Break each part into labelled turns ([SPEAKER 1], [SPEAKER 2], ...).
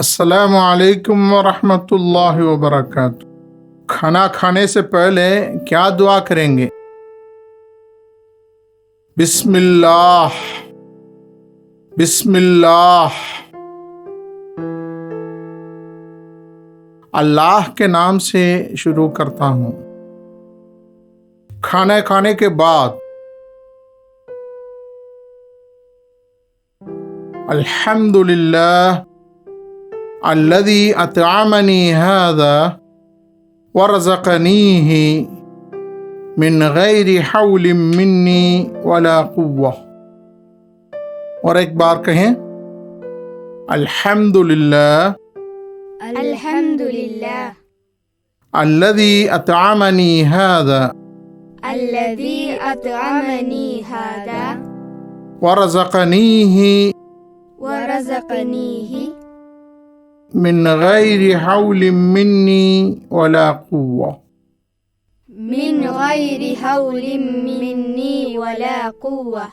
[SPEAKER 1] अस्सलामु अलैकुम वरहमतुल्लाहि वबरकातुहू। खाना खाने से पहले क्या दुआ करेंगे? बिस्मिल्लाह बिस्मिल्लाह। अल्लाह के नाम से शुरू करता हूँ। खाना खाने के बाद अल्हम्दुलिल्लाह अल्लज़ी अतअमनी हाज़ा वरज़क़नीही मिन गैरि हौलिन मिन्नी वला कुव्वा। और एक बार कहें, अल्हम्दुलिल्लाह
[SPEAKER 2] अल्हम्दुलिल्लाह
[SPEAKER 1] अल्लज़ी अतअमनी हाज़ा
[SPEAKER 2] अल्लज़ी अतअमनी हाज़ा
[SPEAKER 1] वरज़क़नीही
[SPEAKER 2] वरज़क़नीही
[SPEAKER 1] मिन गैरि हौलिन मिन्नी वला कुव्वा।
[SPEAKER 2] मिन गैरि हौलिन मिन्नी वला कुव्वा।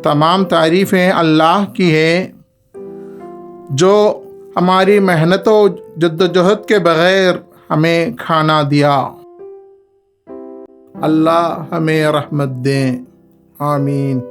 [SPEAKER 1] तमाम तारीफ़ें अल्लाह की है जो हमारी मेहनतों जद्दोजहद के बग़ैर हमें खाना दिया। अल्लाह हमें रहमत दें, आमीन।